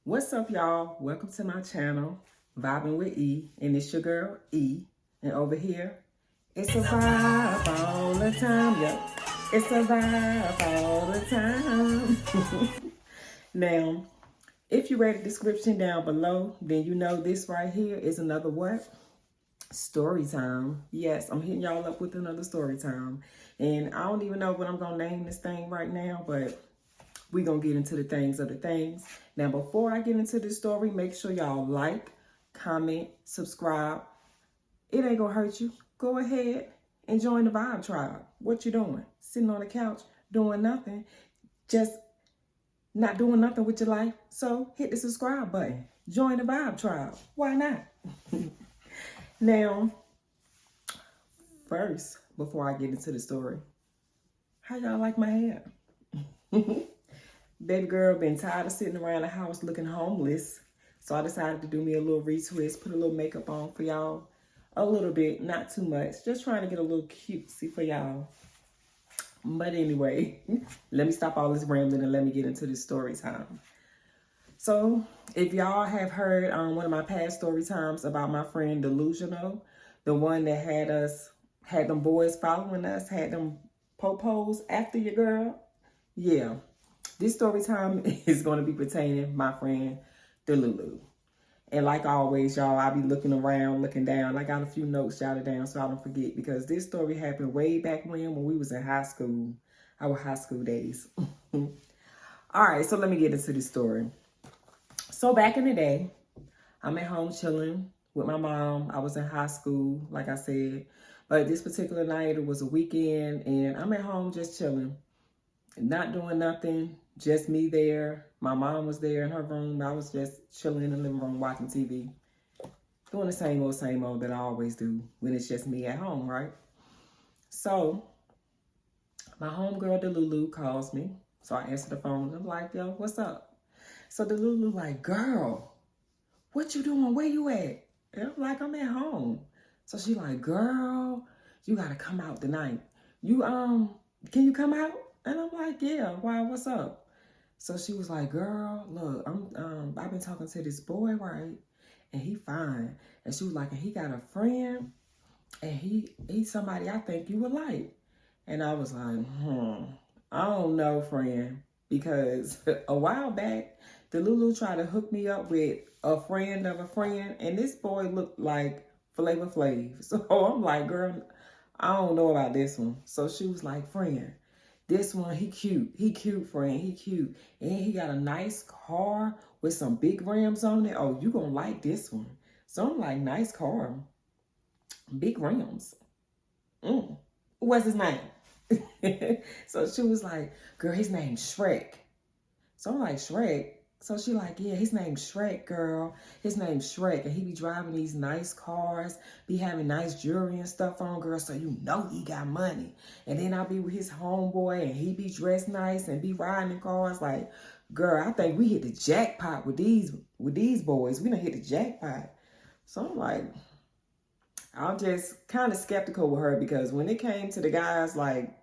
What's up, y'all? Welcome to my channel, Vibing with E, and it's your girl E. And over here, it's a vibe all the time. Yep, it's a vibe all the time. Now, if you read the description down below, then you know this right here is another what? Story time. Yes, I'm hitting y'all up with another story time. And I don't even know what I'm going to name this thing right now, but we're going to get into the things of the things. Now, before I get into this story, make sure y'all like, comment, subscribe. It ain't going to hurt you. Go ahead and join the Vibe Tribe. What you doing? Sitting on the couch, doing nothing. Just not doing nothing with your life. So hit the subscribe button. Join the Vibe Tribe. Why not? Now, first, before I get into the story, how y'all like my hair? Baby girl been tired of sitting around the house looking homeless. So I decided to do me a little retwist, put a little makeup on for y'all. A little bit, not too much. Just trying to get a little cutesy for y'all. But anyway, let me stop all this rambling and let me get into this story time. So if y'all have heard one of my past story times about my friend Delusional, the one that had them boys following us, had them popos after your girl, yeah. This story time is going to be pertaining to my friend Delulu. And like always, y'all, I'll be looking around, looking down. I got a few notes jotted down so I don't forget, because this story happened way back when we was in high school, our high school days. All right, so let me get into this story. So back in the day, I'm at home chilling with my mom. I was in high school, like I said. But this particular night, it was a weekend, and I'm at home just chilling. Not doing nothing, just me there. My mom was there in her room. I was just chilling in the living room watching TV. Doing the same old that I always do when it's just me at home, right? So, my homegirl Delulu calls me. So I answer the phone. I'm like, yo, what's up? So Delulu like, girl, what you doing? Where you at? And I'm like, I'm at home. So she like, girl, you gotta come out tonight. Can you come out? And I'm like, yeah, why, what's up? So she was like, girl, look, I've been talking to this boy, right? And he fine. And she was like, and he got a friend, and he's somebody I think you would like. And I was like, I don't know, friend. Because a while back, Delulu tried to hook me up with a friend of a friend, and this boy looked like Flavor Flav. So I'm like, girl, I don't know about this one. So she was like, friend, this one, he cute. He cute, friend. He cute. And he got a nice car with some big rims on it. Oh, you gonna like this one. So I'm like, nice car. Big rims. What's his name? So she was like, girl, his name's Shrek. So I'm like, Shrek? So she like, yeah, his name's Shrek, girl. His name's Shrek. And he be driving these nice cars, be having nice jewelry and stuff on, girl. So you know he got money. And then I'll be with his homeboy, and he be dressed nice and be riding in cars. Like, girl, I think we hit the jackpot with these boys. We done hit the jackpot. So I'm like, I'm just kind of skeptical with her, because when it came to the guys, like,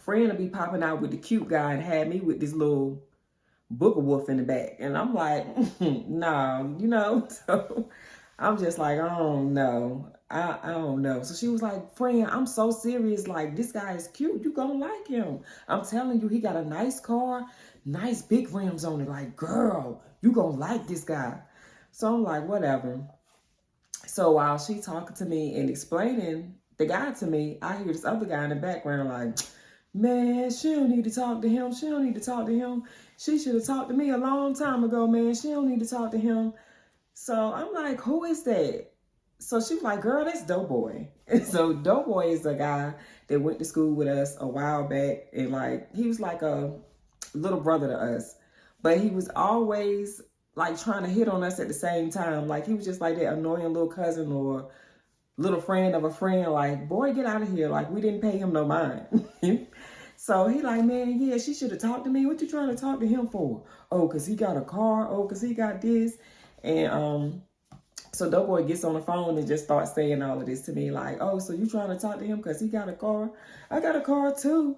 friend would be popping out with the cute guy and had me with this little booger wolf in the back. And I'm like, nah, you know? So I'm just like, I don't know. I don't know. So she was like, friend, I'm so serious. Like, this guy is cute. You gonna like him. I'm telling you, he got a nice car, nice big rims on it. Like, girl, you gonna like this guy. So I'm like, whatever. So while she talking to me and explaining the guy to me, I hear this other guy in the background like, man, she don't need to talk to him. She don't need to talk to him. She should have talked to me a long time ago, man. She don't need to talk to him. So I'm like, who is that? So she was like, girl, that's Doughboy. And so Doughboy is a guy that went to school with us a while back. And like, he was like a little brother to us. But he was always like trying to hit on us at the same time. Like, he was just like that annoying little cousin or little friend of a friend. Like, boy, get out of here. Like, we didn't pay him no mind. So he like, man, yeah, she should have talked to me. What you trying to talk to him for? Oh, because he got a car. Oh, because he got this. And so Doughboy gets on the phone and just starts saying all of this to me. Like, oh, so you trying to talk to him because he got a car? I got a car too.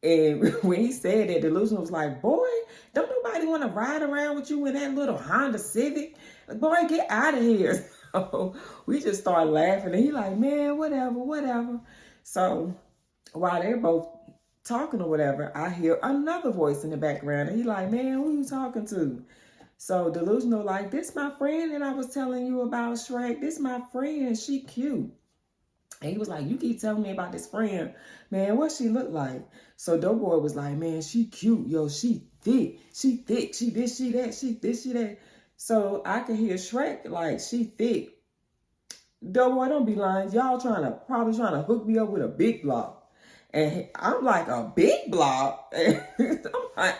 And when he said that, Delusion was like, boy, don't nobody want to ride around with you in that little Honda Civic. Boy, get out of here. So we just started laughing. And he like, man, whatever. So while they're both talking or whatever, I hear another voice in the background. And he like, man, who you talking to? So Delusional like, this my friend that I was telling you about, Shrek. This my friend. She cute. And he was like, you keep telling me about this friend. Man, what she look like? So Doughboy was like, man, she cute. Yo, she thick. She thick. She this, she that. She this, she that. So I could hear Shrek like, she thick. Doughboy, don't be lying. Y'all probably trying to hook me up with a big block. And I'm like, a big block? I'm like,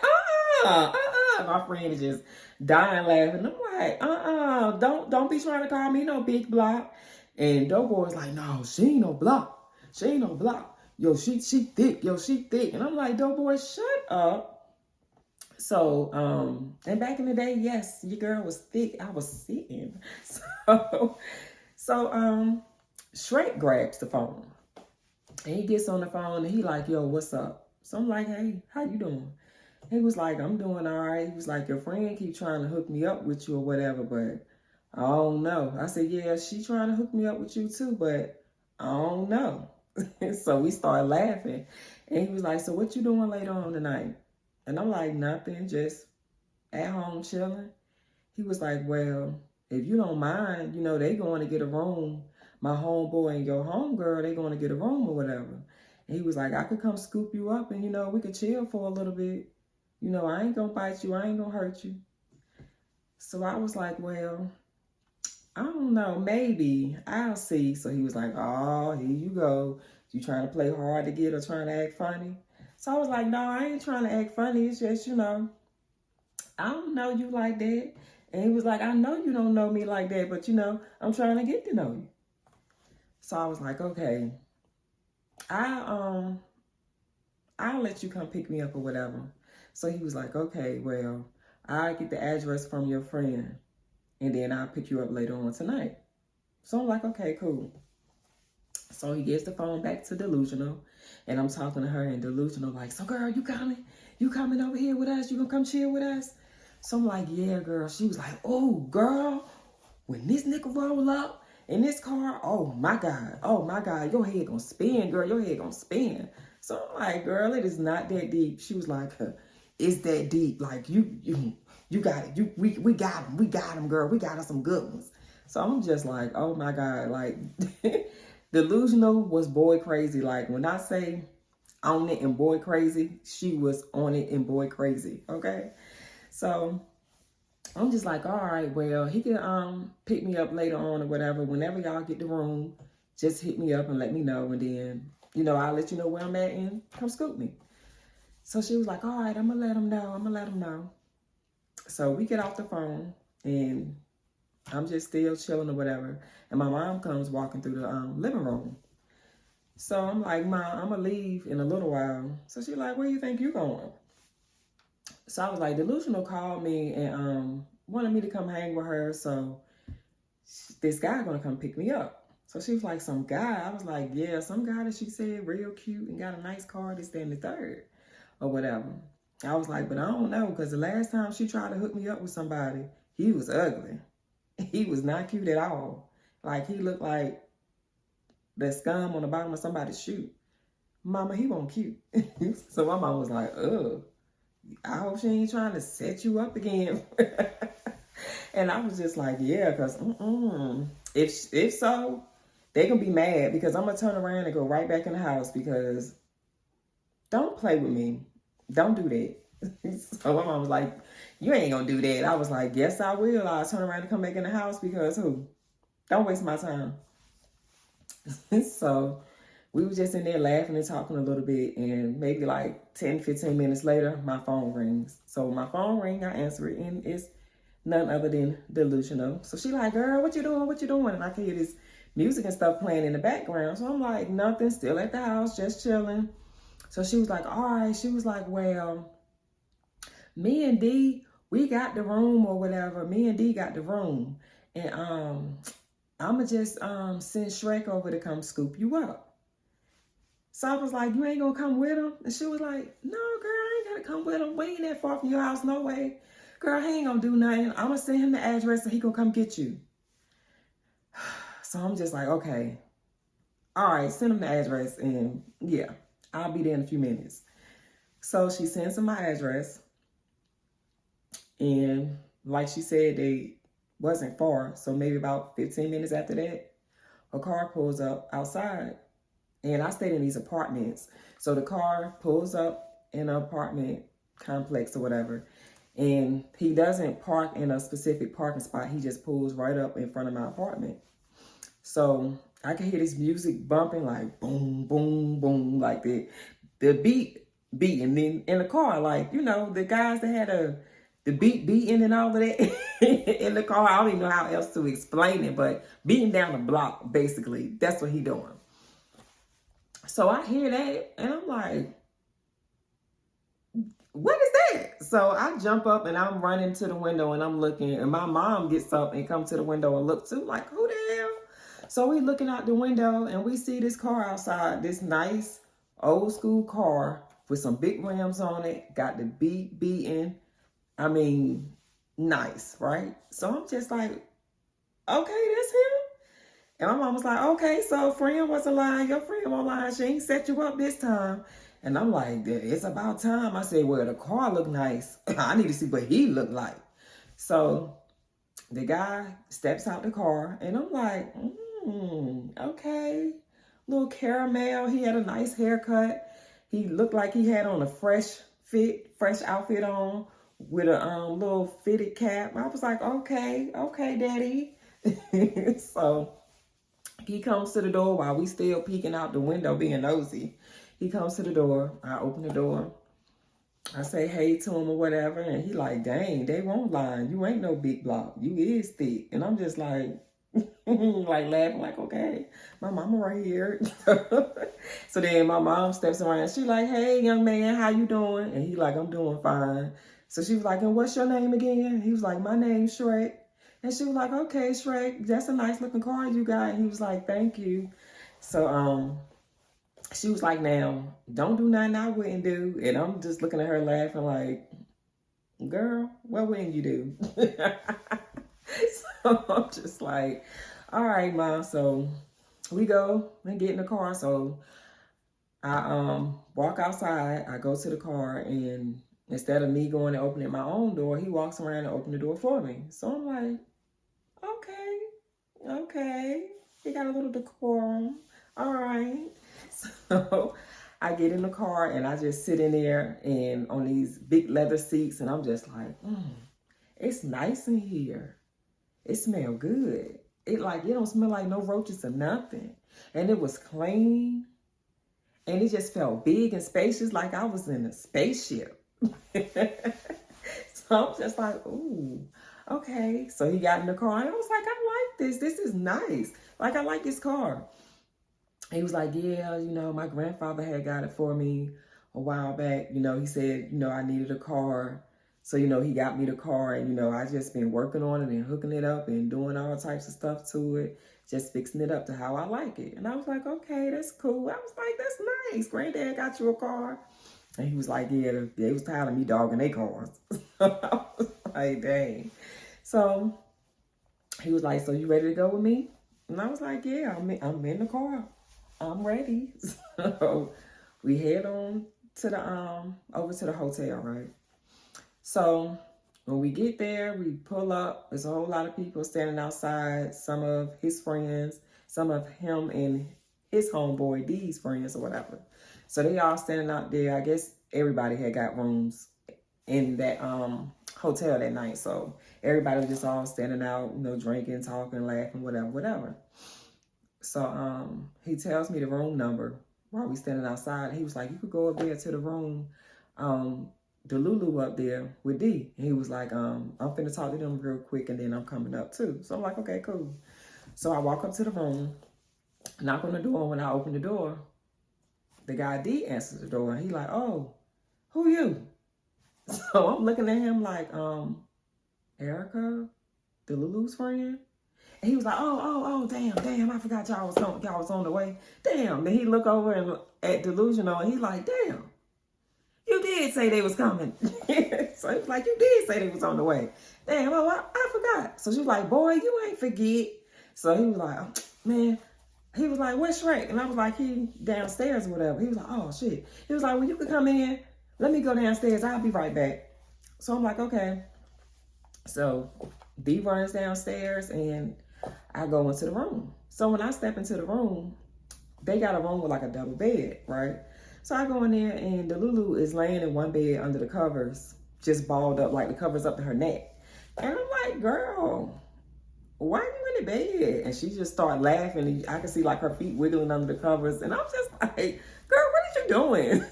my friend is just dying laughing. I'm like, don't be trying to call me no big block. And Doughboy's like, no, she ain't no block. She ain't no block. Yo, she thick. Yo, she thick. And I'm like, Doughboy, shut up. So, and back in the day, yes, your girl was thick. I was sitting. So, Shrek grabs the phone. And he gets on the phone and he like, yo, what's up? So I'm like, hey, how you doing? He was like, I'm doing all right. He was like, your friend keep trying to hook me up with you or whatever, but I don't know. I said, yeah, she trying to hook me up with you too, but I don't know. So we started laughing. And he was like, so what you doing later on tonight? And I'm like, nothing, just at home chilling. He was like, well, if you don't mind, you know, they going to get a room. My homeboy and your homegirl, they going to get a room or whatever. And he was like, I could come scoop you up and, you know, we could chill for a little bit. You know, I ain't going to bite you. I ain't going to hurt you. So I was like, well, I don't know, maybe. I'll see. So he was like, oh, here you go. You trying to play hard to get or trying to act funny? So I was like, no, I ain't trying to act funny. It's just, you know, I don't know you like that. And he was like, I know you don't know me like that, but, you know, I'm trying to get to know you. So I was like, okay, I'll let you come pick me up or whatever. So he was like, okay, well, I'll get the address from your friend and then I'll pick you up later on tonight. So I'm like, okay, cool. So he gives the phone back to Delusional and I'm talking to her and Delusional like, so girl, you coming? You coming over here with us? You gonna come chill with us? So I'm like, yeah, girl. She was like, oh, girl, when this nigga roll up in this car, oh my God, your head gonna spin, girl, your head gonna spin. So I'm like, girl, it is not that deep. She was like, it's that deep. Like, you got it. We got him, girl. We got him some good ones. So I'm just like, oh my God, like, Delusional was boy crazy. Like, when I say on it and boy crazy, she was on it and boy crazy, okay? So I'm just like, all right, well, he can pick me up later on or whatever. Whenever y'all get the room, just hit me up and let me know. And then, you know, I'll let you know where I'm at and come scoop me. So she was like, all right, I'm going to let him know. So we get off the phone and I'm just still chilling or whatever. And my mom comes walking through the living room. So I'm like, Mom, I'm going to leave in a little while. So she's like, where you think you going? So I was like, Delusional called me and wanted me to come hang with her. So this guy gonna come pick me up. So she was like, some guy? I was like, yeah, some guy that she said real cute and got a nice car, this, that, and the third or whatever. I was like, but I don't know, because the last time she tried to hook me up with somebody, he was ugly. He was not cute at all. Like, he looked like the scum on the bottom of somebody's shoe. Mama, he wasn't cute. So my mom was like, ugh. I hope she ain't trying to set you up again. And I was just like, yeah, because if so, they gonna be mad because I'm gonna turn around and go right back in the house because don't play with me. Don't do that. So my mom was like, you ain't gonna do that. I was like, yes, I will. I'll turn around and come back in the house because who? Don't waste my time. So we were just in there laughing and talking a little bit, and maybe like 10, 15 minutes later, my phone rings. So my phone rings, I answer it, and it's none other than Delusional. So she like, girl, what you doing? What you doing? And I can hear this music and stuff playing in the background. So I'm like, nothing, still at the house, just chilling. So she was like, all right. She was like, well, me and D, we got the room or whatever. Me and D got the room. And I'ma just send Shrek over to come scoop you up. So I was like, you ain't gonna come with him? And she was like, no, girl, I ain't gotta come with him. We ain't that far from your house, no way. Girl, he ain't gonna do nothing. I'm gonna send him the address and he gonna come get you. So I'm just like, okay. All right, send him the address and yeah, I'll be there in a few minutes. So she sends him my address. And like she said, they wasn't far. So maybe about 15 minutes after that, a car pulls up outside. And I stayed in these apartments. So the car pulls up in an apartment complex or whatever. And he doesn't park in a specific parking spot. He just pulls right up in front of my apartment. So I can hear this music bumping like boom, boom, boom, like the beat beating. Then in the car, like, you know, the guys that had the beat beating and all of that in the car. I don't even know how else to explain it, but beating down the block, basically. That's what he doing. So I hear that and I'm like, what is that? So I jump up and I'm running to the window and I'm looking, and my mom gets up and comes to the window and look too, like, who the hell? So we looking out the window and we see this car outside, this nice old school car with some big rims on it, got the beat beating. I mean, nice, right? So I'm just like, okay, that's him. And my mom was like, okay, so friend wasn't lying. Your friend won't lie. She ain't set you up this time. And I'm like, it's about time. I said, well, the car look nice. I need to see what he looked like. So the guy steps out the car and I'm like, okay. Little caramel. He had a nice haircut. He looked like he had on a fresh outfit on with a little fitted cap. I was like, okay, daddy. So he comes to the door while we still peeking out the window being nosy. He comes to the door. I open the door. I say hey to him or whatever. And he like, dang, they won't lie. You ain't no big block. You is thick. And I'm just like, like laughing like, okay, my mama right here. So then my mom steps around. She like, hey, young man, how you doing? And he like, I'm doing fine. So she was like, and what's your name again? He was like, my name's Shrek. And she was like, okay, Shrek, that's a nice looking car you got. And he was like, thank you. So she was like, now, don't do nothing I wouldn't do. And I'm just looking at her laughing like, girl, what wouldn't you do? So I'm just like, all right, Mom. So we go and get in the car. So I walk outside. I go to the car, and instead of me going and opening my own door, he walks around and opens the door for me. So I'm like, okay. He got a little decorum. All right. So I get in the car and I just sit in there and on these big leather seats, and I'm just like, it's nice in here. It smells good. It don't smell like no roaches or nothing. And it was clean. And it just felt big and spacious, like I was in a spaceship. So I'm just like, ooh, okay. So he got in the car and I was like, I like this. This is nice. Like, I like this car. He was like, yeah, my grandfather had got it for me a while back. He said, I needed a car. So, he got me the car, and, I just been working on it and hooking it up and doing all types of stuff to it, just fixing it up to how I like it. And I was like, okay, that's cool. I was like, that's nice. Granddad got you a car. And he was like, yeah, they was tired of me dogging their cars. I was like, dang. So he was like, so you ready to go with me? And I was like, yeah, I'm in the car. I'm ready. So we head on to the over to the hotel, right? So when we get there, we pull up. There's a whole lot of people standing outside. Some of his friends, some of him and his homeboy D's friends or whatever. So they all standing out there. I guess everybody had got rooms in that hotel that night. So everybody was just all standing out, drinking, talking, laughing, whatever. So he tells me the room number while we standing outside. He was like, you could go up there to the room, the Lulu up there with D. And he was like, I'm finna talk to them real quick and then I'm coming up too. So I'm like, okay, cool. So I walk up to the room, knock on the door, and when I open the door, the guy D answers the door and he like, oh, who you? So I'm looking at him like, Erica, the Lulu's friend. And he was like, oh, damn, I forgot y'all was on the way. Damn. Then he look over and at Delusional and he like, damn. You did say they was coming. So he was like, you did say they was on the way. Damn, oh, I forgot. So she was like, boy, you ain't forget. So he was like, oh, man. He was like, where's Shrek? And I was like, he downstairs or whatever. He was like, oh, shit. He was like, well, you can come in. Let me go downstairs. I'll be right back. So I'm like, okay. So D runs downstairs and I go into the room. So when I step into the room, they got a room with like a double bed, right? So I go in there and the Lulu is laying in one bed under the covers, just balled up, like the covers up to her neck. And I'm like, girl, why are you in the bed? And she just started laughing. And I could see like her feet wiggling under the covers. And I'm just like, girl, what are you doing?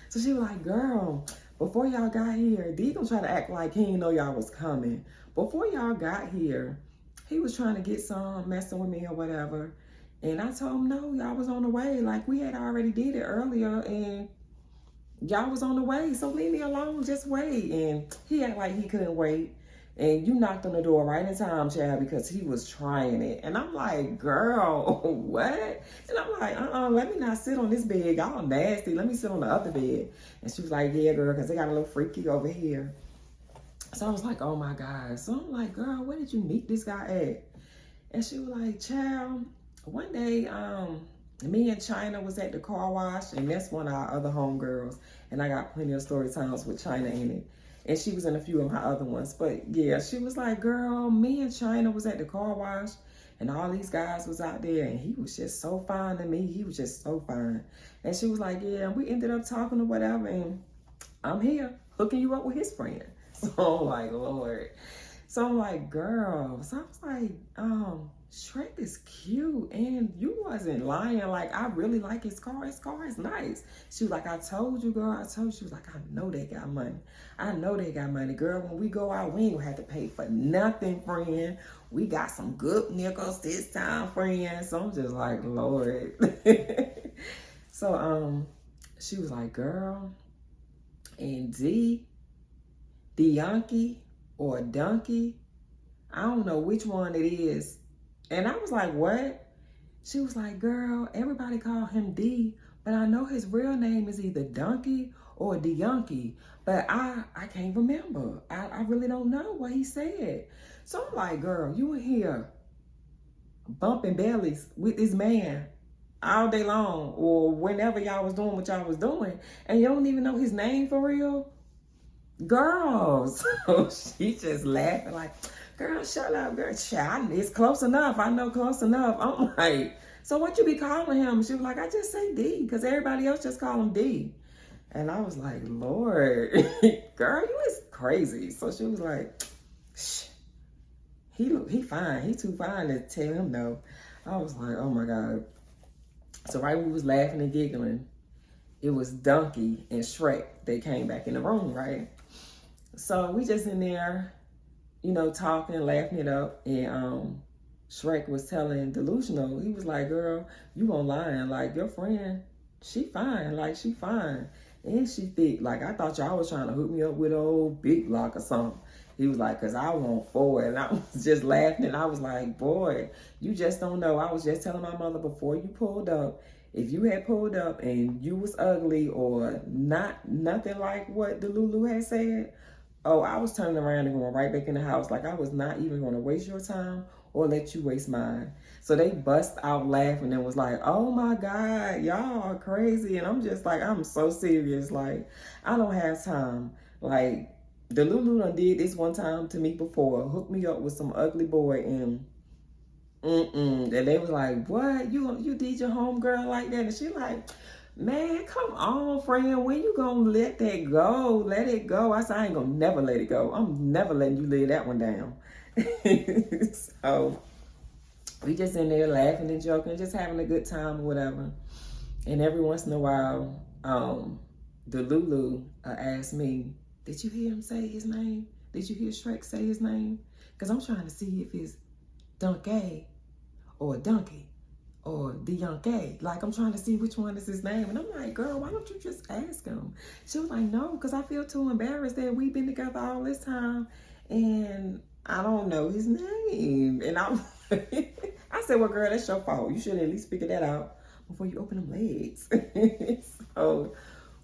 So she was like, girl, before y'all got here, D gonna try to act like he didn't know y'all was coming. Before y'all got here, he was trying to get some, messing with me or whatever. And I told him, no, y'all was on the way. Like, we had already did it earlier, and y'all was on the way. So leave me alone, just wait. And he acted like he couldn't wait. And you knocked on the door right in time, Chad, because he was trying it. And I'm like, girl, what? And I'm like, let me not sit on this bed. Y'all nasty. Let me sit on the other bed. And she was like, yeah, girl, because they got a little freaky over here. So I was like, oh, my God. So I'm like, girl, where did you meet this guy at? And she was like, child, one day, me and China was at the car wash, and that's one of our other homegirls. And I got plenty of story times with China in it. And she was in a few of my other ones. But yeah, she was like, girl, me and China was at the car wash and all these guys was out there and he was just so fine to me. He was just so fine. And she was like, yeah, we ended up talking or whatever. And I'm here hooking you up with his friend. So I'm like, Lord. So I'm like, girl. So I was like, Shrek is cute and you wasn't lying. Like, I really like his car. His car is nice. She was like, I told you, girl. I told you. She was like, I know they got money. I know they got money. Girl, when we go out, we ain't gonna have to pay for nothing, friend. We got some good nickels this time, friend. So I'm just like, Lord. So she was like, girl, and D Yankee or Donkey, I don't know which one it is. And I was like, what? She was like, girl, everybody call him D, but I know his real name is either Donkey or DeYonkey, but I can't remember. I really don't know what he said. So I'm like, girl, you in here bumping bellies with this man all day long or whenever y'all was doing what y'all was doing, and you don't even know his name for real? Girls. So she just laughing like, girl, shut up, girl. Child, it's close enough. I know close enough. I'm like, so what you be calling him? She was like, I just say D, because everybody else just call him D. And I was like, Lord, girl, you is crazy. So she was like, shh, he fine. He too fine to tell him no. I was like, oh my God. So right when we was laughing and giggling, it was Donkey and Shrek. They came back in the room, right? So we just in there, you know, talking, laughing it up. And Shrek was telling Delusional, he was like, girl, you gonna lying. Like, your friend, she fine. Like, she fine. And she thick. Like, I thought y'all was trying to hook me up with old Big Block or something. He was like, because I want 4. And I was just laughing. And I was like, boy, you just don't know. I was just telling my mother before you pulled up, if you had pulled up and you was ugly or nothing like what the Lulu had said, oh, I was turning around and going right back in the house. Like, I was not even going to waste your time or let you waste mine. So they bust out laughing and was like, oh my God, y'all are crazy. And I'm just like, I'm so serious. Like, I don't have time. Like, the Lulu done did this one time to me before, hooked me up with some ugly boy and and they was like, what? You did your homegirl like that? And she like, man, come on, friend. When you gonna let that go? Let it go. I said, I ain't gonna never let it go. I'm never letting you lay that one down. So we just in there laughing and joking, just having a good time or whatever. And every once in a while, the Lulu asked me, did you hear him say his name? Did you hear Shrek say his name? Because I'm trying to see if it's Donkey or Donkey or DeYonkey. Like, I'm trying to see which one is his name. And I'm like, girl, why don't you just ask him? She was like, no, because I feel too embarrassed that we've been together all this time and I don't know his name. And I said, well, girl, that's your fault. You should at least figure that out before you open them legs. So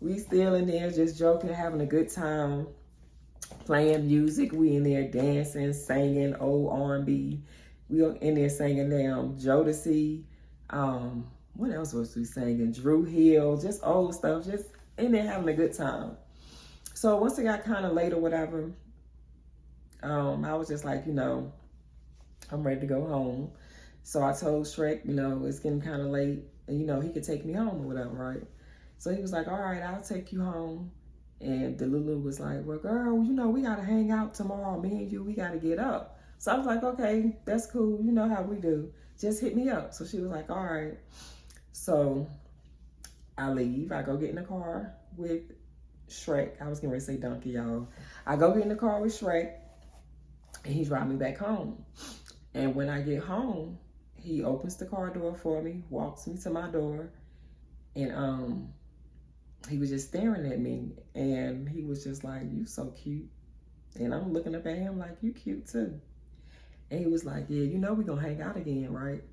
We still in there just joking, having a good time, playing music. We in there dancing, singing old R&B. We are in there singing Jodeci. What else was we singing? Drew Hill, just old stuff, just in there having a good time. So once it got kind of late or whatever, I was just like, I'm ready to go home. So I told Shrek, it's getting kind of late, and he could take me home or whatever, right? So he was like, all right, I'll take you home. And Delulu was like, well, girl, we got to hang out tomorrow. Me and you, we got to get up. So I was like, okay, that's cool. You know how we do. Just hit me up. So she was like, all right. So I leave. I go get in the car with Shrek. I was going to say Donkey, y'all. I go get in the car with Shrek, and he drives me back home. And when I get home, he opens the car door for me, walks me to my door, and he was just staring at me, and he was just like, you so cute. And I'm looking up at him like, you cute too. And he was like, yeah, we're going to hang out again, right?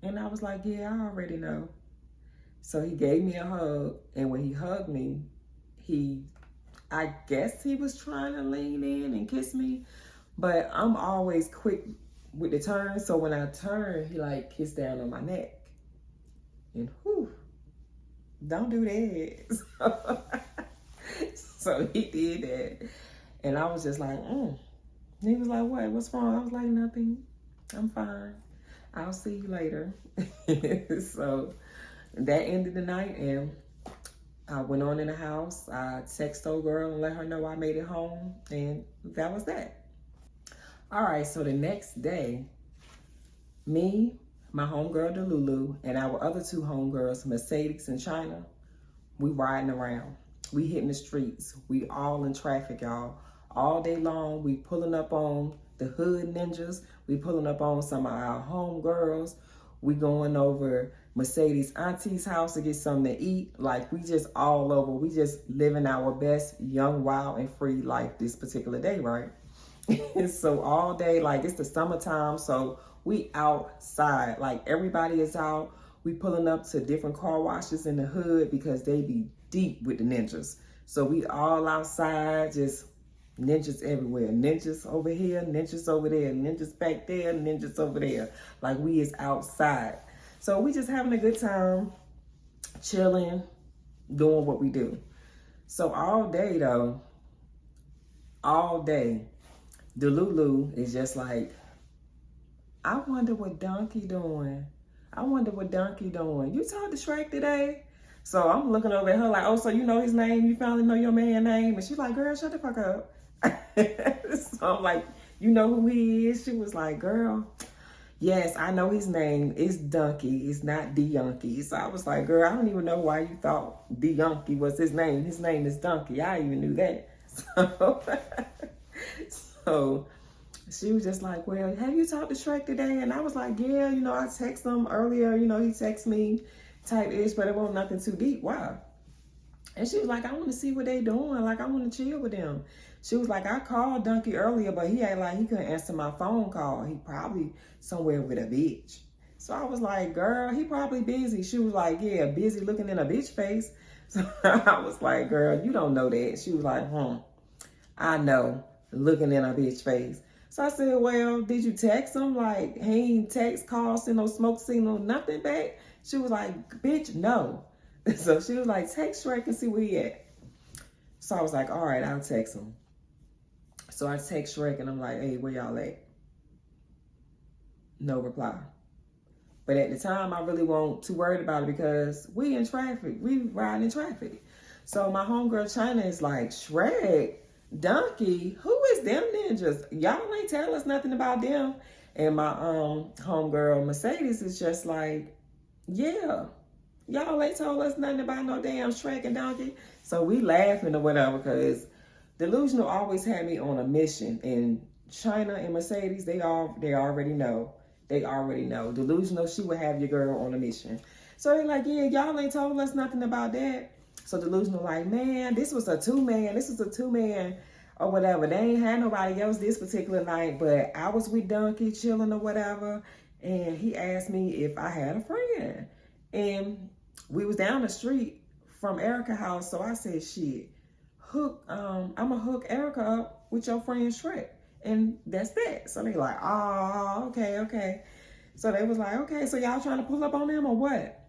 And I was like, yeah, I already know. So he gave me a hug, and when he hugged me, I guess he was trying to lean in and kiss me, but I'm always quick with the turn. So when I turn, he like kissed down on my neck. And whew, don't do that. So he did that. And I was just like, And he was like, what? What's wrong? I was like, nothing. I'm fine. I'll see you later. So that ended the night, and I went on in the house. I texted old girl and let her know I made it home, and that was that. All right, so the next day, me, my homegirl Delulu, and our other two homegirls, Mercedes and China, we riding around. We hitting the streets. We all in traffic, y'all. All day long, we pulling up on the hood ninjas. We pulling up on some of our homegirls. We going over Mercedes auntie's house to get something to eat. Like, we just all over. We just living our best young, wild, and free life this particular day, right? So all day, like, it's the summertime, so we outside. Like, everybody is out. We pulling up to different car washes in the hood because they be deep with the ninjas. So we all outside, just ninjas everywhere. Ninjas over here, ninjas over there, ninjas back there, ninjas over there. Like, we is outside. So we just having a good time, chilling, doing what we do. So all day, though, Delulu is just like, I wonder what Donkey doing. I wonder what Donkey doing. You talked to Shrek today? So I'm looking over at her like, oh, so you know his name? You finally know your man's name? And she's like, girl, shut the fuck up. So I'm like, you know who he is? She was like, girl, yes, I know his name. It's Donkey. It's not D-Yonkey. So I was like, girl, I don't even know why you thought D-Yonkey was his name. His name is Donkey. I even knew that. So she was just like, well, have you talked to Shrek today? And I was like, yeah, I texted him earlier. He texted me type-ish, but it wasn't nothing too deep. Why? And she was like, I want to see what they doing. Like, I want to chill with them. She was like, I called Donkey earlier, but he ain't like, he couldn't answer my phone call. He probably somewhere with a bitch. So I was like, girl, he probably busy. She was like, yeah, busy looking in a bitch face. So I was like, girl, you don't know that. She was like, I know, looking in a bitch face. So I said, well, did you text him? Like, he ain't text, call, send no smoke signal, nothing back? She was like, bitch, no. So she was like, text Shrek and see where he at. So I was like, all right, I'll text him. So I text Shrek and I'm like, hey, where y'all at? No reply. But at the time, I really wasn't too worried about it because we in traffic. We riding in traffic. So my homegirl China is like, Shrek, Donkey, who is them ninjas? Y'all ain't tell us nothing about them. And my homegirl Mercedes is just like, yeah, y'all ain't told us nothing about no damn Shrek and Donkey. So we laughing or whatever because Delusional always had me on a mission. And China and Mercedes, they already know. They already know. Delusional, she would have your girl on a mission. So they're like, yeah, y'all ain't told us nothing about that. So Delusional like, man, this was a two-man or whatever. They ain't had nobody else this particular night, but I was with Donkey chilling or whatever, and he asked me if I had a friend. And we was down the street from Erica's house. So I said, shit, I'ma hook Erica up with your friend Shrek. And that's that. So they like, oh, okay. So they was like, okay, so y'all trying to pull up on them or what?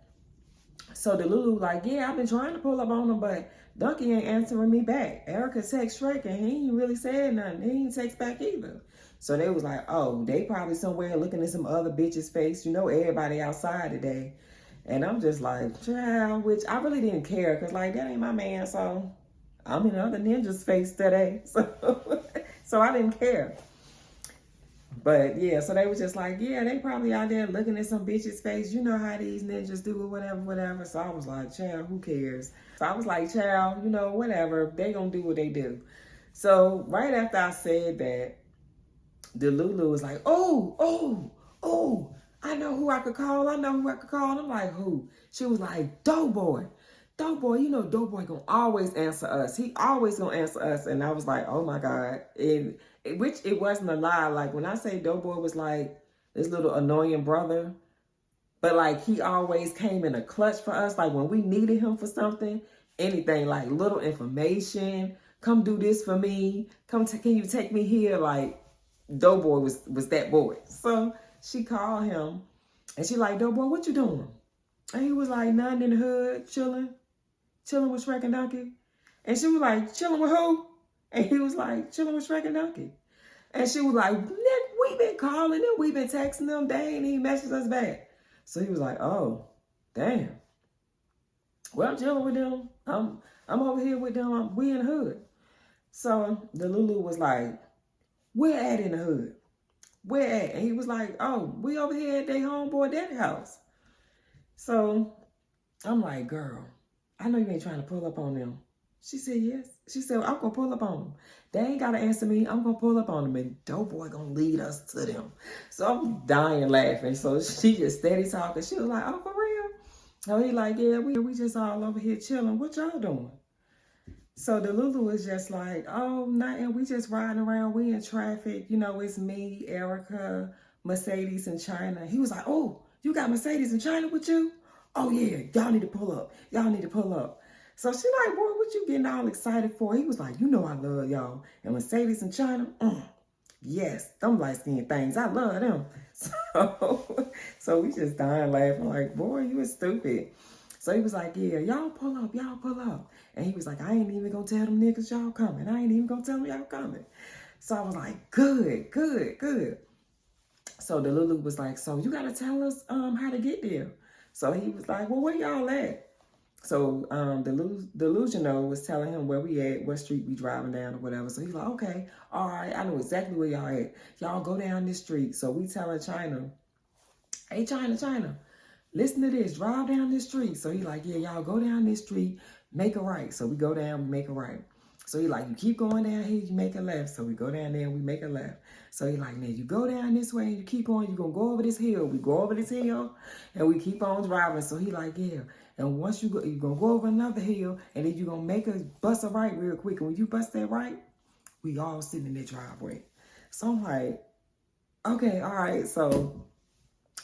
So the Lulu like, yeah, I've been trying to pull up on them, but Donkey ain't answering me back. Erica text Shrek and he ain't really said nothing. He ain't text back either. So they was like, oh, they probably somewhere looking at some other bitch's face. You know, everybody outside today. And I'm just like, child, which I really didn't care because, like, that ain't my man. So I'm in other ninja's face today. So I didn't care. But yeah, so they was just like, yeah, they probably out there looking at some bitch's face. You know how these ninjas do or whatever. So I was like, child, who cares? So I was like, child, you know, whatever. They gonna do what they do. So right after I said that, the Lulu was like, oh, I know who I could call. And I'm like, who? She was like, Doughboy, you know Doughboy gonna always answer us. He always gonna answer us. And I was like, oh my God. Which it wasn't a lie. Like when I say Doughboy was like this little annoying brother, but like he always came in a clutch for us. Like when we needed him for something, anything, like little information, come do this for me. Can you take me here? Like Doughboy was that boy. So she called him and she like, Doughboy, what you doing? And he was like, nothing, in the hood, chilling with Shrek and Donkey. And she was like, chilling with who? And he was like, chilling with Shrek and Donkey. And she was like, we've been calling them, we've been texting them, they ain't even messaged us back. So he was like, oh, damn. Well, I'm chilling with them. I'm over here with them. We in the hood. So the Lulu was like, where at in the hood? Where at? And he was like, oh, we over here at their homeboy daddy house. So I'm like, girl, I know you ain't trying to pull up on them. She said, yes. She said, I'm going to pull up on them. They ain't got to answer me. I'm going to pull up on them. And Doughboy going to lead us to them. So I'm dying laughing. So she just steady talking. She was like, oh, for real? So he like, yeah, we just all over here chilling. What y'all doing? So the Lulu was just like, oh, nothing. We just riding around. We in traffic. You know, it's me, Erica, Mercedes, and China. He was like, oh, you got Mercedes and China with you? Oh, yeah. Y'all need to pull up. So she like, boy, what you getting all excited for? He was like, you know I love y'all. And Mercedes and China, yes, them light-skinned things. I love them. So we just dying laughing like, boy, you was stupid. So he was like, yeah, y'all pull up. And he was like, I ain't even gonna tell them niggas y'all coming. I ain't even gonna tell them y'all coming. So I was like, good. So the Lulu was like, so you gotta tell us how to get there. So he was like, well, where y'all at? So the Delusional was telling him where we at, what street we driving down or whatever. So he's like, okay, all right, I know exactly where y'all at. Y'all go down this street. So we telling China, hey, China, listen to this, drive down this street. So he like, yeah, y'all go down this street, make a right. So we go down, we make a right. So he like, you keep going down here, you make a left. So we go down there and we make a left. So he like, now you go down this way and you keep on, you're going to go over this hill. We go over this hill and we keep on driving. So he like, yeah. And once you go, you're going to go over another hill and then you're going to make a bust a right real quick. And when you bust that right, we all sitting in that driveway. So I'm like, okay, all right. So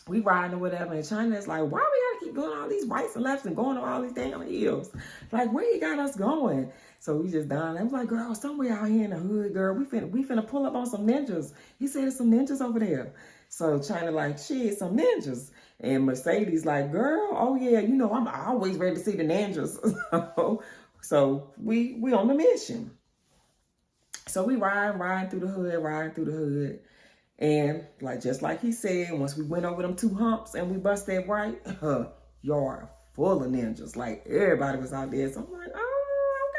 we riding or whatever. And China's like, why we got to keep going all these rights and lefts and going on all these damn hills? Like, where you got us going? So we just dying. I was like, girl, somewhere out here in the hood, girl, we finna pull up on some ninjas. He said there's some ninjas over there. So China like, shit, some ninjas. And Mercedes like, girl, oh yeah, you know, I'm always ready to see the ninjas. So we on the mission. So we riding through the hood. And like just like he said, once we went over them 2 humps and we bust that right, yard full of ninjas. Like everybody was out there. So I'm like, oh,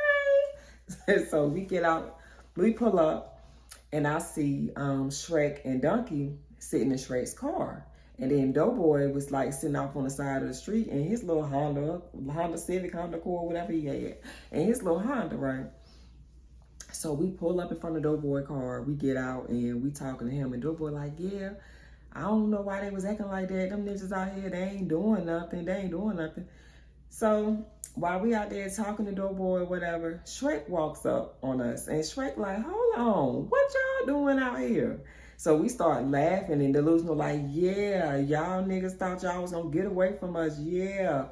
okay. So we get out, we pull up, and I see Shrek and Donkey sitting in Shrek's car. And then Doughboy was like sitting off on the side of the street in his little Honda Civic, Honda Accord, whatever he had. And his little Honda, right? So we pull up in front of Doughboy car. We get out and we talking to him. And Doughboy like, yeah, I don't know why they was acting like that. Them ninjas out here, they ain't doing nothing. So while we out there talking to Doughboy or whatever, Shrek walks up on us. And Shrek like, hold on, what y'all doing out here? So we start laughing and Delusional like, yeah, y'all niggas thought y'all was gonna get away from us. Yeah,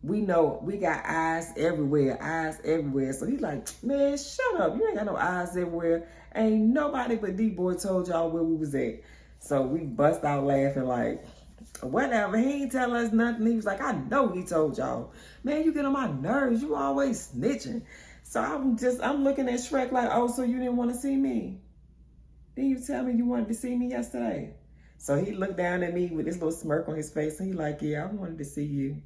we know we got eyes everywhere, eyes everywhere. So he's like, man, shut up. You ain't got no eyes everywhere. Ain't nobody but D-Boy told y'all where we was at. So we bust out laughing like, whatever. He ain't tell us nothing. He was like, I know he told y'all. Man, you get on my nerves. You always snitching. So I'm looking at Shrek like, oh, so you didn't want to see me? Didn't you tell me you wanted to see me yesterday? So he looked down at me with this little smirk on his face. And he like, yeah, I wanted to see you.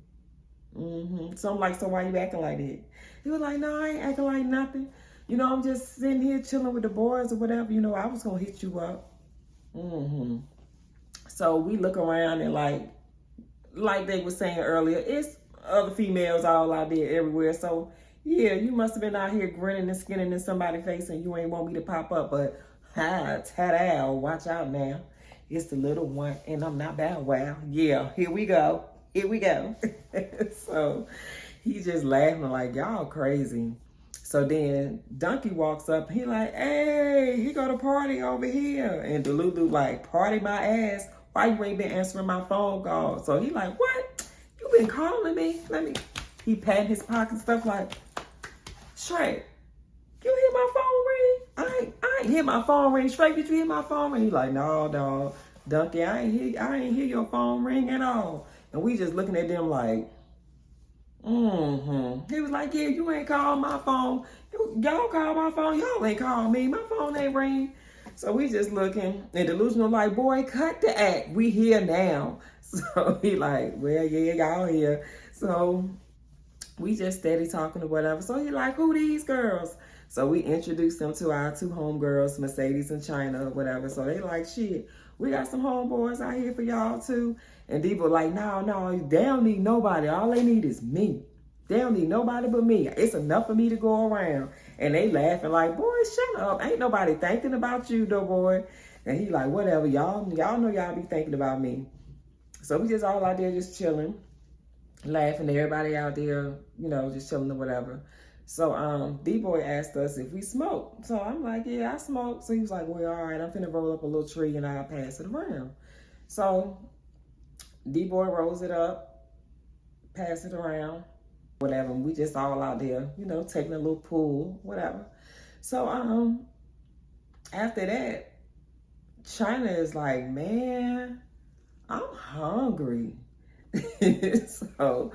So I'm like, so why you acting like that? He was like, no, I ain't acting like nothing. You know, I'm just sitting here chilling with the boys or whatever. You know, I was going to hit you up. So we look around and like they were saying earlier, it's other females all out there everywhere. So yeah, you must have been out here grinning and skinning in somebody's face and you ain't want me to pop up. But ta-da, watch out now. It's the little one and I'm not Bow Wow. Yeah, here we go. Here we go. So he just laughing like, y'all crazy. So then Donkey walks up. He like, hey, he go to party over here. And Delulu like, party my ass. Why you ain't been answering my phone call? So he like, what? You been calling me? He patting his pocket and stuff like, Shrek, you hear my phone ring? I ain't hear my phone ring. Shrek, did you hear my phone ring? He like, no, dog. Donkey, I ain't hear your phone ring at all. And we just looking at them like, He was like, yeah, you ain't called my phone. Y'all called my phone. Y'all ain't called me. My phone ain't ring. So we just looking and Delusional like, boy, cut the act. We here now. So he like, well, yeah, y'all here. So we just steady talking or whatever. So he like, who these girls? So we introduced them to our two homegirls, Mercedes and China or whatever. So they like, shit, we got some homeboys out here for y'all too. And Debo like, no, they don't need nobody. All they need is me. They don't need nobody but me. It's enough for me to go around. And they laughing like, boy, shut up. Ain't nobody thinking about you, though, boy. And he like, whatever. Y'all know y'all be thinking about me. So we just all out there just chilling, laughing. Everybody out there, you know, just chilling or whatever. So D-Boy asked us if we smoke. So I'm like, yeah, I smoke. So he was like, well, all right, I'm finna roll up a little tree and I'll pass it around. So D-Boy rolls it up, pass it around, whatever. We just all out there, you know, taking a little pull, whatever. So after that, China is like, man, I'm hungry. So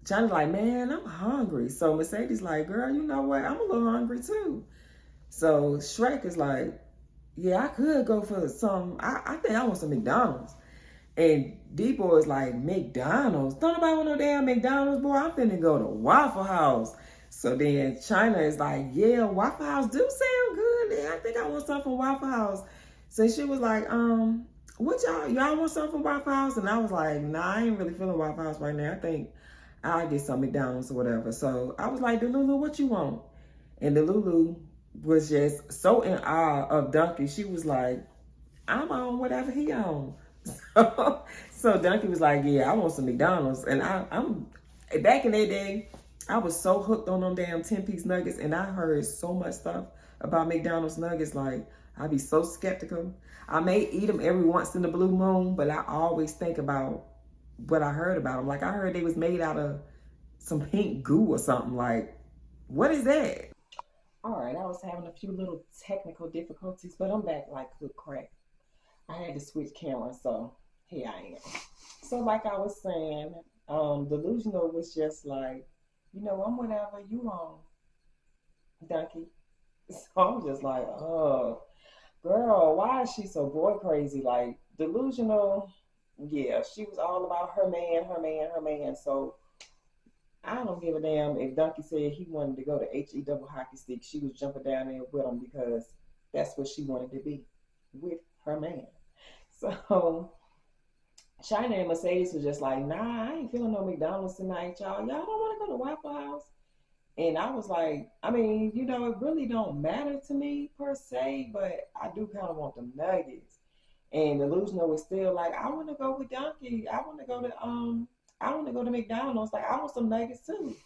China's like, man, I'm hungry. So Mercedes like, girl, you know what? I'm a little hungry too. So Shrek is like, yeah, I could go for some, I think I want some McDonald's. And D-Boy is like, McDonald's? Don't nobody want no damn McDonald's, boy. I'm finna go to Waffle House. So then China is like, yeah, Waffle House do sound good. Yeah, I think I want something from Waffle House. So she was like, what y'all want something from Waffle House? And I was like, nah, I ain't really feeling Waffle House right now. I think I'll get some McDonald's or whatever. So I was like, Delulu, what you want? And Delulu was just so in awe of Donkey. She was like, I'm on whatever he on. So Donkey was like, yeah, I want some McDonald's. And I'm back in that day, I was so hooked on them damn 10-piece nuggets. And I heard so much stuff about McDonald's nuggets. Like, I'd be so skeptical. I may eat them every once in the blue moon, but I always think about what I heard about them. Like, I heard they was made out of some pink goo or something. Like, what is that? All right, I was having a few little technical difficulties, but I'm back like good crack. I had to switch cameras, so here I am. So like I was saying, Delusional was just like, you know, I'm whatever you on, Donkey. So I'm just like, oh, girl, why is she so boy crazy? Like, Delusional, yeah, she was all about her man. So I don't give a damn if Donkey said he wanted to go to HE double hockey stick. She was jumping down there with him because that's what she wanted to be, with her man. So China and Mercedes was just like, nah, I ain't feeling no McDonald's tonight, y'all. Y'all don't want to go to Waffle House? And I was like, I mean, you know, it really don't matter to me per se, but I do kind of want the nuggets. And Delusional was still like, I want to go with Donkey. I want to go to McDonald's. Like, I want some nuggets too.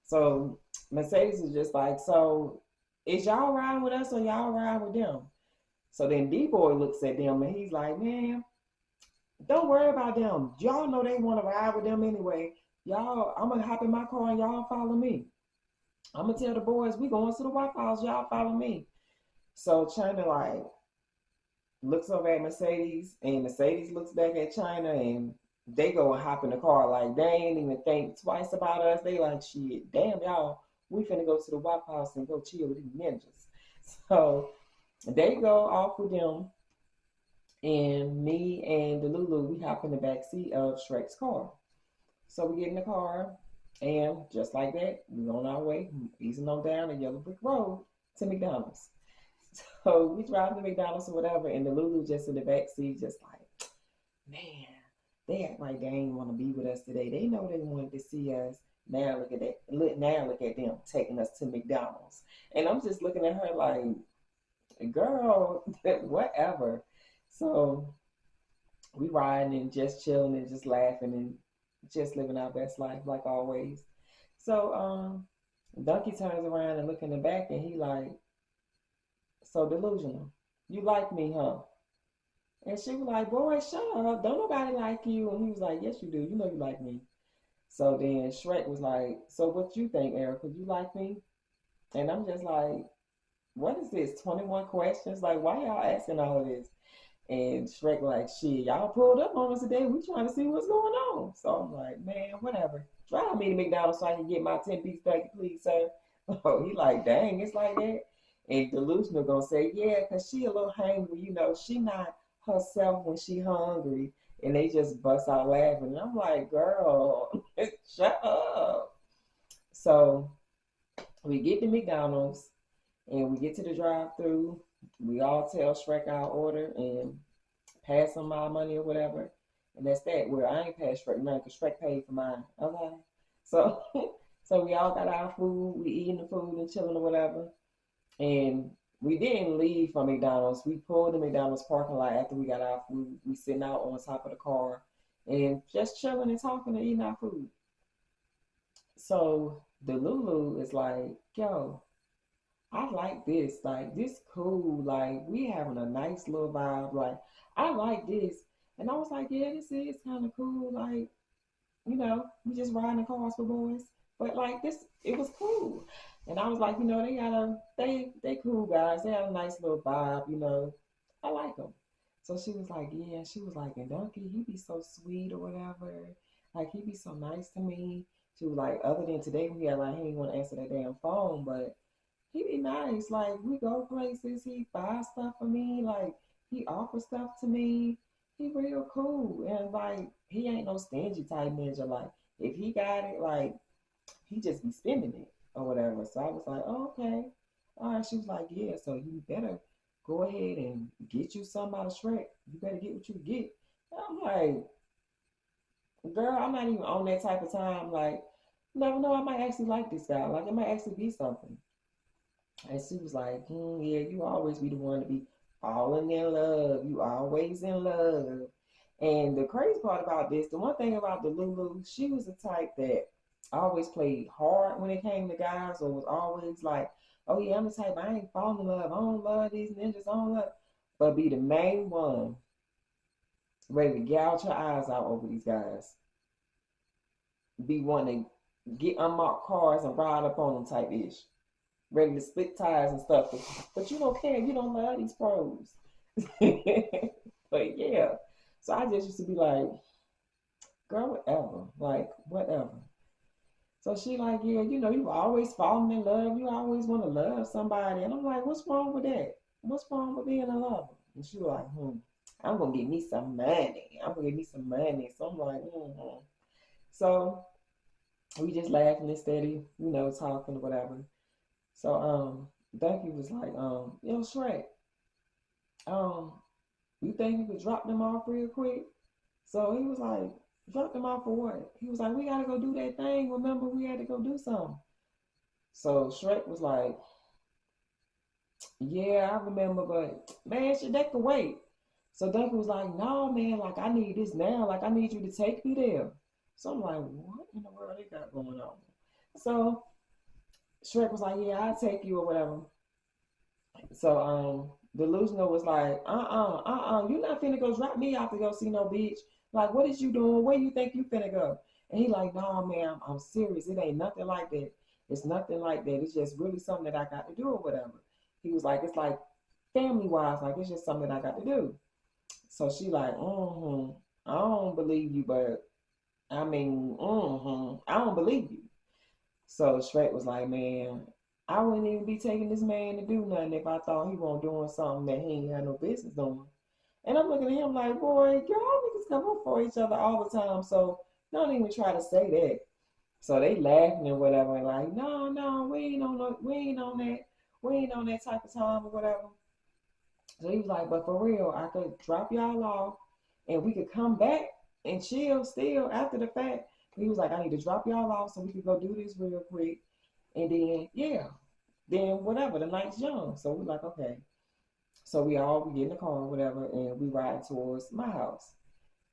So Mercedes is just like, so is y'all riding with us or y'all riding with them? So then D-Boy looks at them and he's like, man, Don't worry about them. Y'all know they want to ride with them anyway. Y'all, I'm gonna hop in my car and y'all follow me. I'm gonna tell the boys we going to the Waffle House. Y'all follow me. So China like looks over at Mercedes, and Mercedes looks back at China, and they go and hop in the car. Like they ain't even think twice about us. They like shit. Damn y'all, we finna go to the Waffle House and go chill with these ninjas. So they go off with them, and me and the Lulu we hop in the back seat of Shrek's car. So we get in the car, and just like that, we on our way, easing on down the yellow brick road to McDonald's. So we drive to McDonald's or whatever, and the Lulu just in the back seat, just like, man, they act like they ain't want to be with us today. They know they wanted to see us. Now look at that. Look now, look at them taking us to McDonald's, and I'm just looking at her like, girl, whatever. So we riding and just chilling and just laughing and just living our best life like always. So Donkey turns around and look in the back and he like, so delusional. You like me, huh? And she was like, boy, shut up. Don't nobody like you. And he was like, yes, you do. You know you like me. So then Shrek was like, so what you think, Erica? You like me? And I'm just like, what is this? 21 questions? Like, why y'all asking all of this? And Shrek like, shit, y'all pulled up on us today. We trying to see what's going on. So I'm like, man, whatever. Drive me to McDonald's so I can get my 10-piece bucket, please, sir. Oh, he like, dang, it's like that. And Delusional gonna say, yeah, because she a little hangry. You know, she not herself when she hungry. And they just bust out laughing. And I'm like, girl, shut up. So we get to McDonald's and we get to the drive-through. We all tell Shrek our order and pass him my money or whatever. And that's that. Where I ain't paid Shrek money because Shrek paid for mine. Okay. So so we all got our food, we eating the food and chilling or whatever. And we didn't leave from McDonald's. We pulled the McDonald's parking lot after we got our food. We sitting out on top of the car and just chilling and talking and eating our food. So the Lulu is like, yo, I like this. Like this cool. Like we having a nice little vibe. Like I like this. And I was like, yeah, this is kind of cool. Like, we just riding the cars for boys. But like this, it was cool. And I was like, they cool guys. They have a nice little vibe. I like them. So she was like, yeah. She was like, and Donkey, he be so sweet or whatever. Like he be so nice to me. She was like, other than today, we had like he didn't want to answer that damn phone, but he be nice. Like we go places, he buys stuff for me. Like he offers stuff to me. He real cool, and like he ain't no stingy type ninja. Like if he got it, like he just be spending it or whatever. So I was like, oh, okay, all right. She was like, yeah. So you better go ahead and get you some out of Shrek. You better get what you get. And I'm like, girl, I'm not even on that type of time. Like, never know. I might actually like this guy. Like it might actually be something. And she was like, yeah, you always be the one to be falling in love. You always in love. And the crazy part about this, the one thing about the Lulu, she was the type that always played hard when it came to guys, or was always like, oh yeah, I'm the type, I ain't falling in love. I don't love these ninjas. I don't love. But be the main one ready to gouge her eyes out over these guys. Be one to get unmarked cars and ride up on them type ish, ready to split tires and stuff. But you don't care. You don't love these pros. But yeah. So I just used to be like, girl, whatever. Like, whatever. So she like, yeah, you always falling in love. You always want to love somebody. And I'm like, what's wrong with that? What's wrong with being a lover? And she like, I'm going to get me some money. I'm going to get me some money. So I'm like, So we just laughing and steady, talking or whatever. So Ducky was like, Shrek, um, you think you could drop them off real quick? So he was like, drop them off for what? He was like, we gotta go do that thing. Remember, we had to go do something. So Shrek was like, yeah, I remember, but man, shit, that could wait. So Ducky was like, no, man, like I need this now. Like I need you to take me there. So I'm like, what in the world they got going on? So Shrek was like, yeah, I'll take you or whatever. So Delusional was like, you not finna go drop me off to go see no bitch. Like, what is you doing? Where you think you finna go? And he like, no, man, I'm serious. It ain't nothing like that. It's nothing like that. It's just really something that I got to do or whatever. He was like, it's like family wise, like it's just something that I got to do. So she like, I don't believe you, but I mean, I don't believe you. So Shrek was like, man, I wouldn't even be taking this man to do nothing if I thought he wasn't doing something that he ain't had no business doing. And I'm looking at him like, boy, y'all niggas come up for each other all the time, so don't even try to say that. So they laughing and whatever, and like, no, we ain't on that type of time or whatever. So he was like, but for real, I could drop y'all off and we could come back and chill still after the fact. He was like, I need to drop y'all off so we could go do this real quick. And then, yeah, then whatever, the night's young. So we're like, okay. So we get in the car or whatever and we ride towards my house.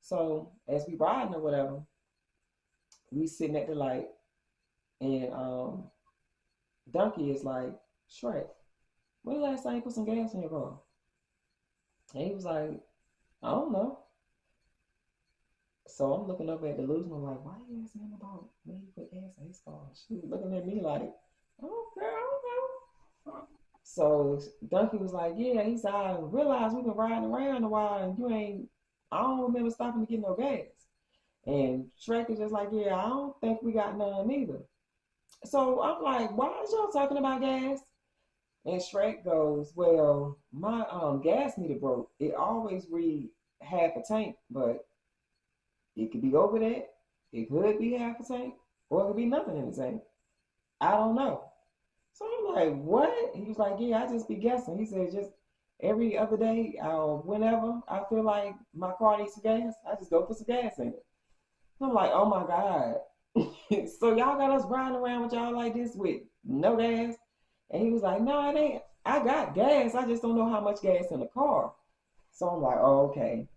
So as we riding or whatever, we sitting at the light and Donkey is like, Shrek, when the last time you put some gas in your car? And he was like, I don't know. So I'm looking up at Delusional like, why you asking him about when he put gas in his car? She was looking at me like, oh, girl, I don't know. So Dunky was like, yeah, he said, I realized we've been riding around a while and you ain't, I don't remember stopping to get no gas. And Shrek is just like, yeah, I don't think we got none either. So I'm like, why is y'all talking about gas? And Shrek goes, well, my gas meter broke. It always read half a tank, but it could be over that. It could be half a tank, or it could be nothing in the tank. I don't know. So I'm like, what? He was like, yeah, I just be guessing. He said, just every other day, whenever I feel like my car needs some gas, I just go put some gas in it. I'm like, oh my God. So y'all got us riding around with y'all like this with no gas? And he was like, no, it ain't. I got gas. I just don't know how much gas in the car. So I'm like, oh, okay.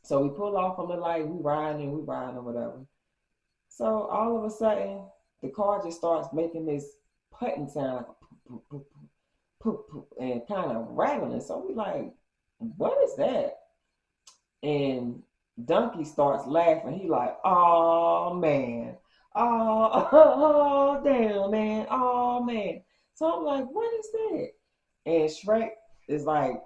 So we pull off from the light, we riding or whatever. So all of a sudden, the car just starts making this putting sound, like poop, poop, poop, poop, and kind of rattling. So we like, what is that? And Donkey starts laughing. He like, oh man, oh, damn man, oh man. So I'm like, what is that? And Shrek is like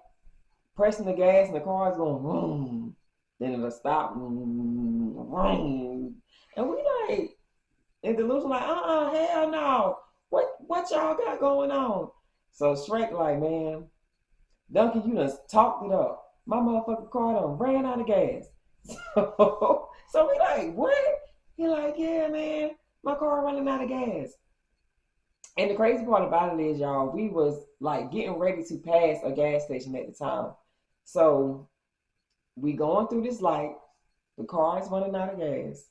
pressing the gas, and the car is going boom. Then it'll stop, boom. And we like, and Delusion like, hell no. What y'all got going on? So Shrek like, man, Duncan, you done talked it up. My motherfucking car done ran out of gas. So we like, what? He like, yeah, man, my car running out of gas. And the crazy part about it is, y'all, we was like getting ready to pass a gas station at the time. So we going through this light, the car is running out of gas.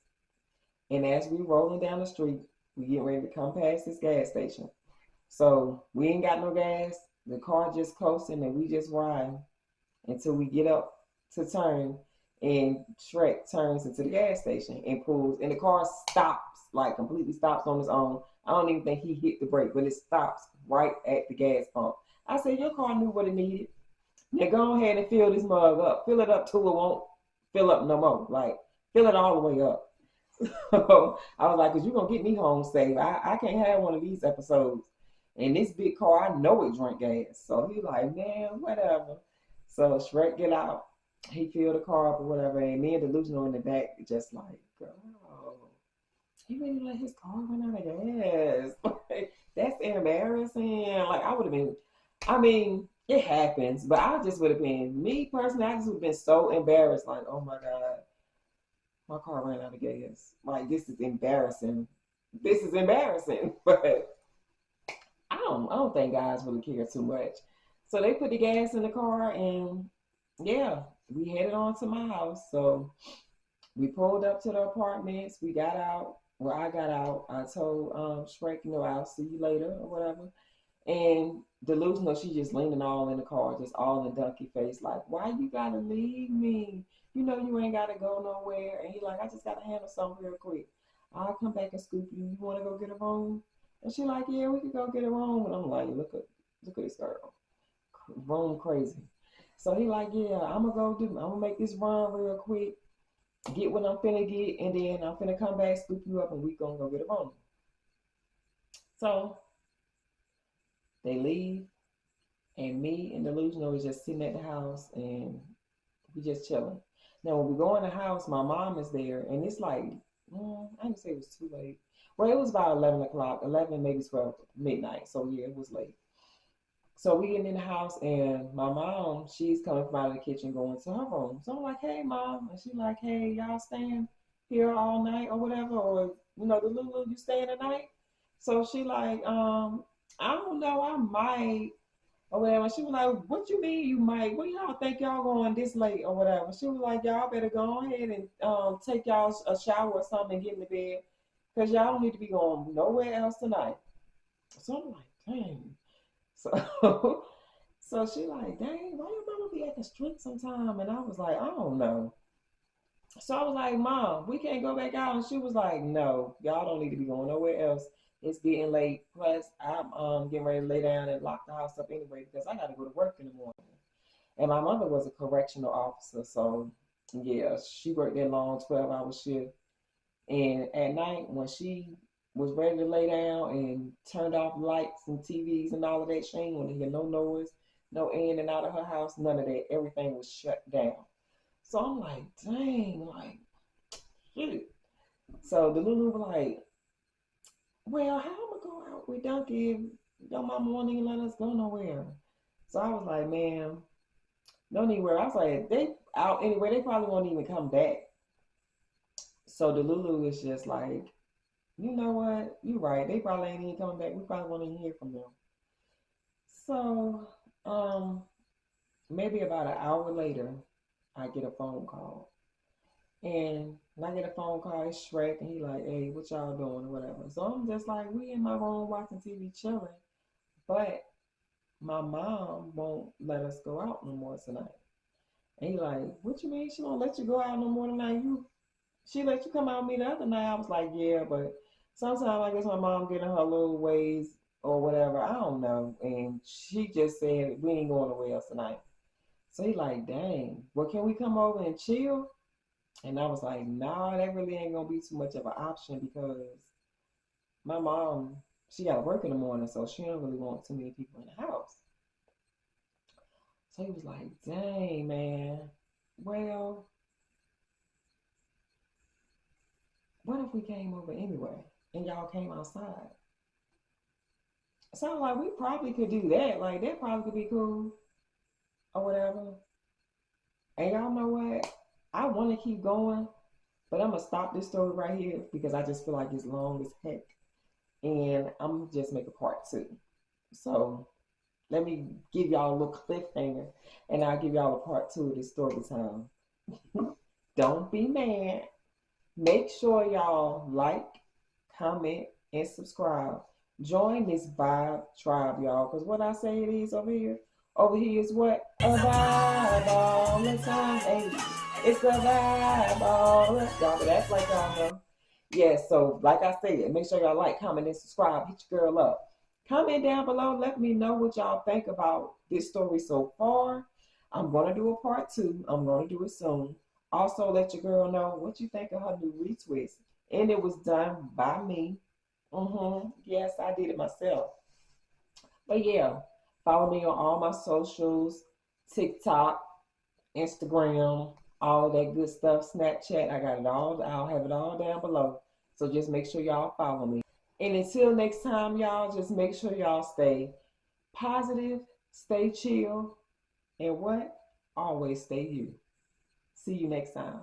And as we rolling down the street, we getting ready to come past this gas station. So we ain't got no gas. The car just coasting and we just riding until we get up to turn and Shrek turns into the gas station and pulls and the car stops, like completely stops on its own. I don't even think he hit the brake, but it stops right at the gas pump. I said, your car knew what it needed. Now go ahead and fill this mug up. Fill it up till it won't fill up no more. Like, fill it all the way up. So I was like, because you're going to get me home safe. I can't have one of these episodes. And this big car, I know it drank gas. So he like, man, whatever. So Shrek get out. He filled the car up or whatever. And me and Delusional in the back just like, girl, he really let his car run out of gas. Like, that's embarrassing. Like, I would have been, I mean, it happens. But I just would have been, me personally, I just would have been so embarrassed. Like, oh my God, my car ran out of gas. Like, this is embarrassing. This is embarrassing. But I don't think guys really care too much. So they put the gas in the car and yeah, we headed on to my house. So we pulled up to the apartments. We got out. Well, I got out. I told Shrek, I'll see you later or whatever. And Delusional, she just leaning all in the car, just all in the donkey face, like, why you gotta leave me? You know you ain't gotta go nowhere. And he like, I just gotta handle something real quick. I'll come back and scoop you. You wanna go get a room? And she like, yeah, we could go get a room. And I'm like, look at this girl. room crazy. So he like, yeah, I'm gonna make this run real quick, get what I'm finna get, and then I'm finna come back, scoop you up, and we gonna go get a room. So they leave, and me and Delusional is just sitting at the house, and we just chilling. Now when we go in the house, my mom is there, and it's like, I didn't say it was too late. Well, it was about 11 o'clock, 11 maybe 12 midnight. So yeah, it was late. So we getting in the house, and my mom, she's coming from out of the kitchen going to her room. So I'm like, hey, mom. And she's like, hey, y'all staying here all night or whatever? Or, the Lulu, you staying tonight? So she like, I don't know, I might or whatever. She was like, what you mean you might? What y'all think y'all going this late or whatever? She was like, y'all better go ahead and take y'all a shower or something and get in the bed because y'all don't need to be going nowhere else tonight. So I'm like, dang. So so she like, dang, why your mama be acting strict sometime? And I was like, I don't know. So I was like, Mom, we can't go back out. And she was like, no, y'all don't need to be going nowhere else. It's getting late. Plus, I'm getting ready to lay down and lock the house up anyway because I got to go to work in the morning. And my mother was a correctional officer. So, yeah, she worked that long 12-hour shift. And at night, when she was ready to lay down and turned off lights and TVs and all of that, she ain't want to hear no noise, no in and out of her house, none of that. Everything was shut down. So I'm like, dang, like, shoot. So the Lulu was like, well, how am I going to go out with Donkey if your mama won't even let us go nowhere? So I was like, man, no need worry. I was like, they out anyway, they probably won't even come back. So the Lulu is just like, you know what? You're right. They probably ain't even coming back. We probably won't even hear from them. So, maybe about an hour later, I get a phone call. And when I get a phone call, it's Shrek, and he like, hey, what y'all doing or whatever. So I'm just like, we in my room watching TV, chilling. But my mom won't let us go out no more tonight. And he like, what you mean she won't let you go out no more tonight? She let you come out with me the other night. I was like, yeah, but sometimes I guess my mom getting her little ways or whatever. I don't know. And she just said, we ain't going nowhere else tonight. So he like, dang, well, can we come over and chill? And I was like, nah, that really ain't gonna be too much of an option because my mom, she gotta work in the morning, so she don't really want too many people in the house. So he was like, dang, man, well, what if we came over anyway and y'all came outside? So I'm like, we probably could do that. Like, that probably could be cool or whatever. And y'all know what? I want to keep going, but I'm going to stop this story right here because I just feel like it's long as heck. And I'm going to just make a part 2. So let me give y'all a little cliffhanger and I'll give y'all a part 2 of this story time. Don't be mad. Make sure y'all like, comment, and subscribe. Join this vibe tribe, y'all, because what I say it is over here is what? A vibe all the time. Hey, it's a vibe all the time. Y'all, that's like y'all know. Yeah, so like I said, make sure y'all like, comment, and subscribe. Hit your girl up. Comment down below. Let me know what y'all think about this story so far. I'm going to do a part 2. I'm going to do it soon. Also, let your girl know what you think of her new retwist. And it was done by me. Yes, I did it myself. But yeah, follow me on all my socials, TikTok, Instagram, all that good stuff, Snapchat. I got it all. I'll have it all down below. So just make sure y'all follow me. And until next time, y'all, just make sure y'all stay positive, stay chill, and what? Always stay you. See you next time.